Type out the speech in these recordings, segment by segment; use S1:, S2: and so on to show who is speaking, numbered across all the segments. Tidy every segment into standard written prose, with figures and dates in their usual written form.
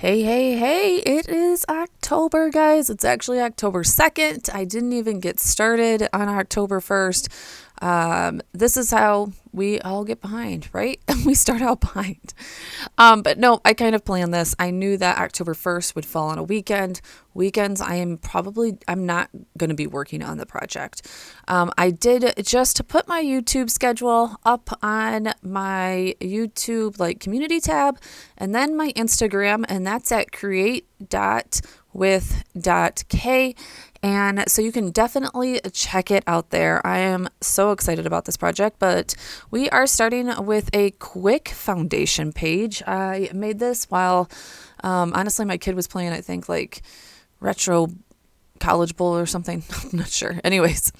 S1: Hey, hey, hey, it is October, guys. It's actually October 2nd. I didn't even get started on October 1st. This is how we all get behind, right? We start out behind. But no, I kind of planned this. I knew that October 1st would fall on a weekend. Weekends, I'm not going to be working on the project. I did just to put my YouTube schedule up on my YouTube community tab and then my Instagram, and that's at create.with.k. And so you can definitely check it out there. I am so excited about this project, but we are starting with a quick foundation page. I made this while, honestly, my kid was playing, I think, retro college bowl or something. I'm not sure. Anyways,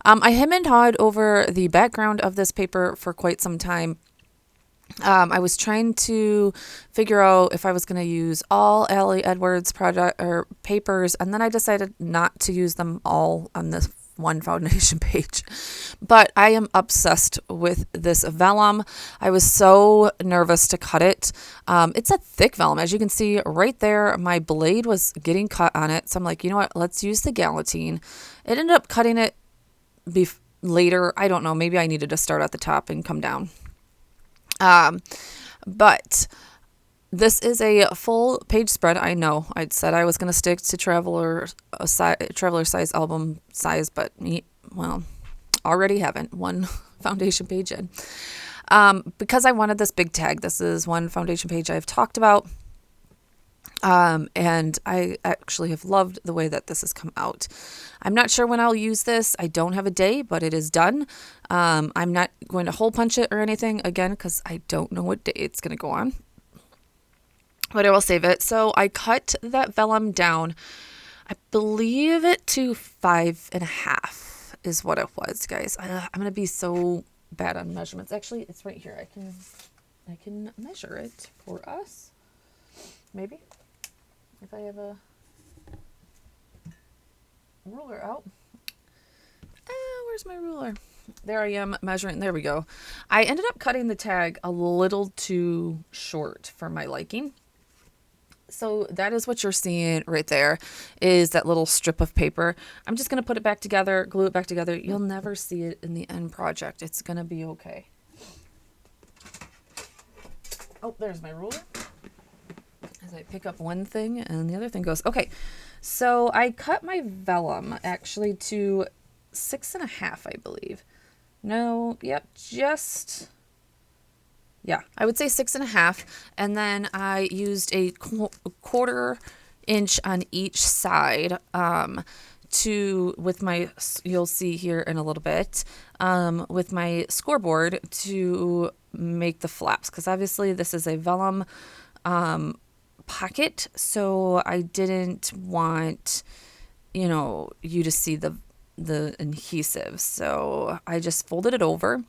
S1: I hem and hawed over the background of this paper for quite some time. I was trying to figure out if I was going to use all Allie Edwards project or papers, and then I decided not to use them all on this one foundation page. But I am obsessed with this vellum. I was so nervous to cut it. It's a thick vellum, as you can see right there. My blade was getting cut on it, so I'm like, you know what? Let's use the galantine. It ended up cutting it later. I don't know. Maybe I needed to start at the top and come down. But this is a full page spread. I know I'd said I was going to stick to traveler size album size, but already haven't one foundation page in. Because I wanted this big tag. This is one foundation page I've talked about. And I actually have loved the way that this has come out. I'm not sure when I'll use this. I don't have a day, but it is done. I'm not going to hole punch it or anything again, because I don't know what day it's going to go on, but I will save it. So I cut that vellum down. I believe it to 5.5 is what it was, guys. I'm going to be so bad on measurements. Actually, it's right here. I can measure it for us. Maybe. If I have a ruler out. Where's my ruler? There I am measuring. There we go. I ended up cutting the tag a little too short for my liking. So that is what you're seeing right there, is that little strip of paper. I'm just going to put it back together, glue it back together. You'll never see it in the end project. It's going to be okay. Oh, there's my ruler. As I pick up one thing and the other thing goes. Okay, so I cut my vellum actually to 6.5, I believe. No, yep, I would say 6.5. And then I used a 1/4 inch on each side you'll see here in a little bit, with my scoreboard to make the flaps. Because obviously this is a vellum pocket, so I didn't want you to see the adhesive, so I just folded it over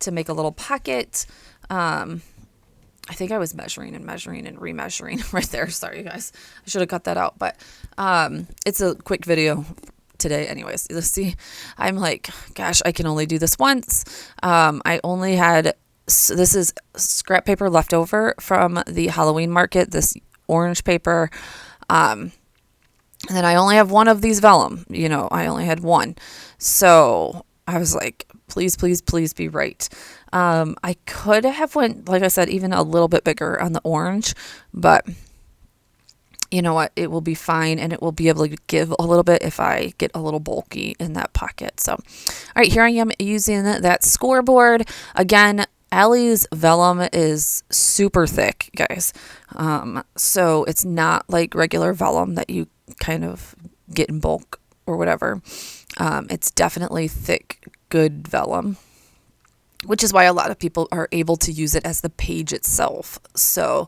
S1: to make a little pocket. I think I was measuring and remeasuring right there. Sorry guys, I should have cut that out, but it's a quick video today anyways. You'll see I'm like, gosh, I can only do this once. I only had this is scrap paper left over from the Halloween market, this orange paper. And then I only have one of these vellum, I only had one. So I was like, please, please, please be right. I could have went, like I said, even a little bit bigger on the orange, but you know what? It will be fine, and it will be able to give a little bit if I get a little bulky in that pocket. So, all right, here I am using that scoreboard. Again, Allie's vellum is super thick, guys. So it's not like regular vellum that you kind of get in bulk or whatever. It's definitely thick, good vellum, which is why a lot of people are able to use it as the page itself. So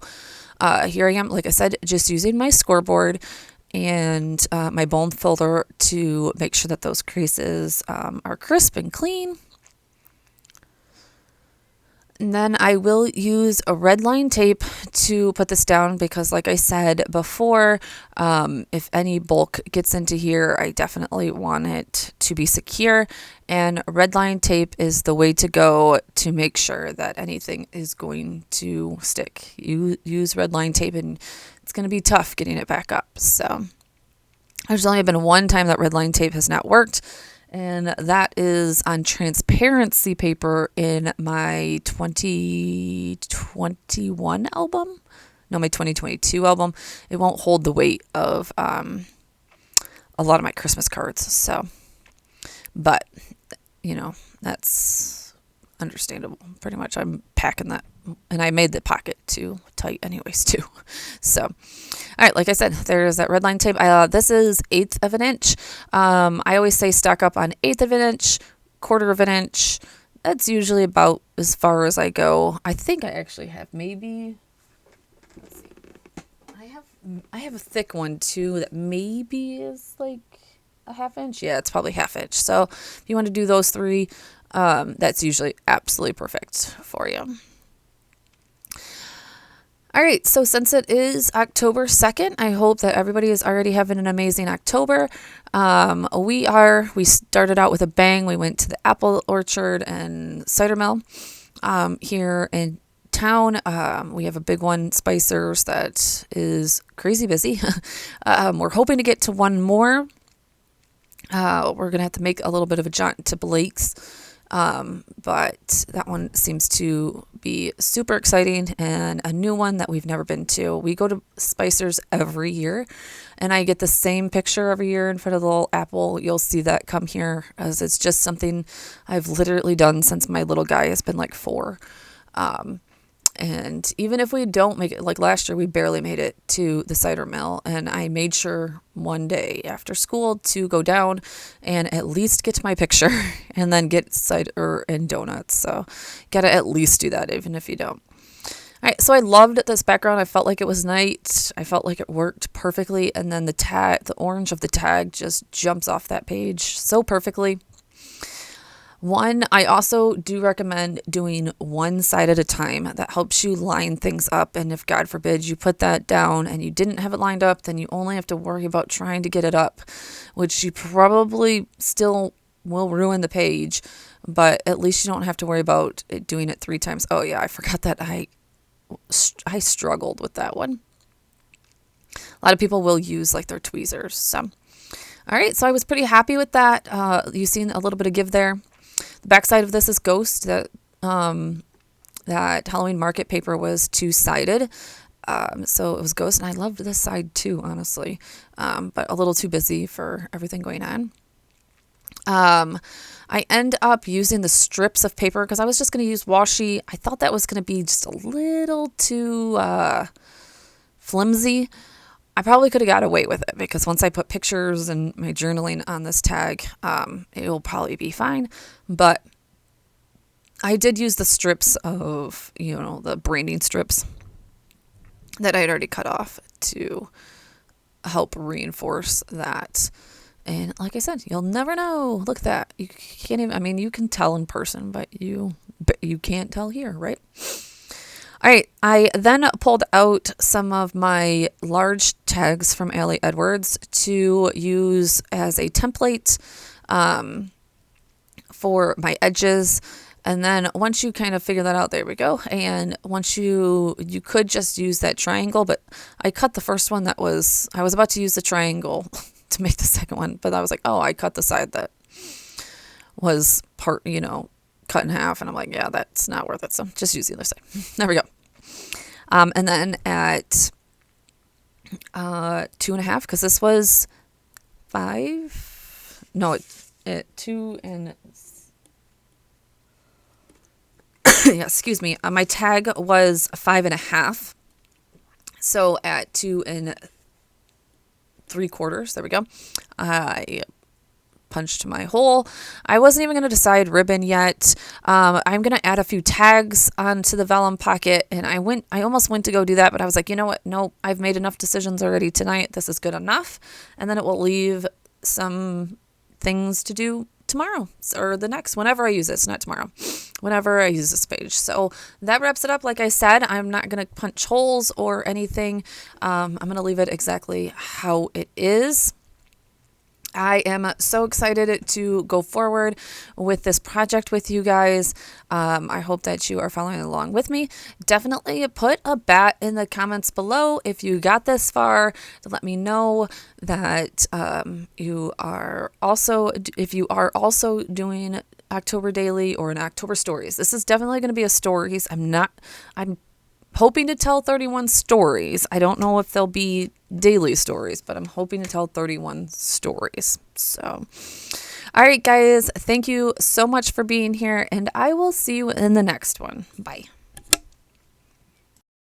S1: here I am, like I said, just using my scoreboard and my bone filter to make sure that those creases are crisp and clean. And then I will use a red line tape to put this down because, like I said before, if any bulk gets into here, I definitely want it to be secure. And red line tape is the way to go to make sure that anything is going to stick. You use red line tape and it's going to be tough getting it back up. So there's only been one time that red line tape has not worked. And that is on transparency paper in my 2021 album. No, my 2022 album. It won't hold the weight of a lot of my Christmas cards. So, but, that's understandable. Pretty much I'm packing that. And I made the pocket too tight anyways too. So, all right, like I said, there's that red line tape. This is 1/8 of an inch. I always say stock up on 1/8 of an inch, 1/4 of an inch. That's usually about as far as I go. I think I actually have maybe, let's see, I have a thick one too that maybe is like a 1/2 inch. Yeah, it's probably 1/2 inch. So if you want to do those three, that's usually absolutely perfect for you. All right, so since it is October 2nd, I hope that everybody is already having an amazing October. We started out with a bang. We went to the apple orchard and cider mill here in town. We have a big one, Spicer's, that is crazy busy. We're hoping to get to one more. We're going to have to make a little bit of a jaunt to Blake's. But that one seems to be super exciting and a new one that we've never been to. We go to Spicer's every year and I get the same picture every year in front of the little apple. You'll see that come here as it's just something I've literally done since my little guy has been like 4. And even if we don't make it, like last year, we barely made it to the cider mill. And I made sure one day after school to go down and at least get to my picture and then get cider and donuts. So gotta at least do that, even if you don't. All right, so I loved this background. I felt like it was night. I felt like it worked perfectly. And then the orange of the tag just jumps off that page so perfectly. I also do recommend doing one side at a time. That helps you line things up. And if, God forbid, you put that down and you didn't have it lined up, then you only have to worry about trying to get it up, which you probably still will ruin the page, but at least you don't have to worry about doing it 3 times. Oh, yeah, I forgot that I struggled with that one. A lot of people will use like their tweezers. So, all right, so I was pretty happy with that. You've seen a little bit of give there. The backside of this is Ghost. That Halloween market paper was 2-sided. So it was Ghost, and I loved this side too, honestly, but a little too busy for everything going on. I end up using the strips of paper because I was just going to use washi. I thought that was going to be just a little too flimsy. I probably could have got away with it because once I put pictures and my journaling on this tag, it will probably be fine. But I did use the strips of, the branding strips that I had already cut off to help reinforce that. And like I said, you'll never know. Look at that. You can't even, you can tell in person, but you can't tell here, right? All right, I then pulled out some of my large tags from Allie Edwards to use as a template for my edges. And then once you kind of figure that out, there we go. And once you could just use that triangle, but I cut the first one I was about to use the triangle to make the second one, but I was like, oh, I cut the side that was cut in half, and I'm like, yeah, that's not worth it. So just use the other side. There we go. And then at 2.5, because this was 5. No, at 2 and yeah, excuse me. My tag was 5.5. So at 2 3/4, there we go. I punched my hole. I wasn't even going to decide ribbon yet. I'm going to add a few tags onto the vellum pocket, and I almost went to go do that, but I was like, you know what? No, I've made enough decisions already tonight. This is good enough. And then it will leave some things to do tomorrow or the next, whenever I use this, not tomorrow, whenever I use this page. So that wraps it up. Like I said, I'm not going to punch holes or anything. I'm going to leave it exactly how it is. I am so excited to go forward with this project with you guys. I hope that you are following along with me. Definitely put a bat in the comments below if you got this far, to let me know that you are also, if you are also doing October Daily or an October Stories. This is definitely going to be a stories. I'm hoping to tell 31 stories. I don't know if they'll be daily stories, but I'm hoping to tell 31 stories. So, all right, guys, thank you so much for being here, and I will see you in the next one. Bye.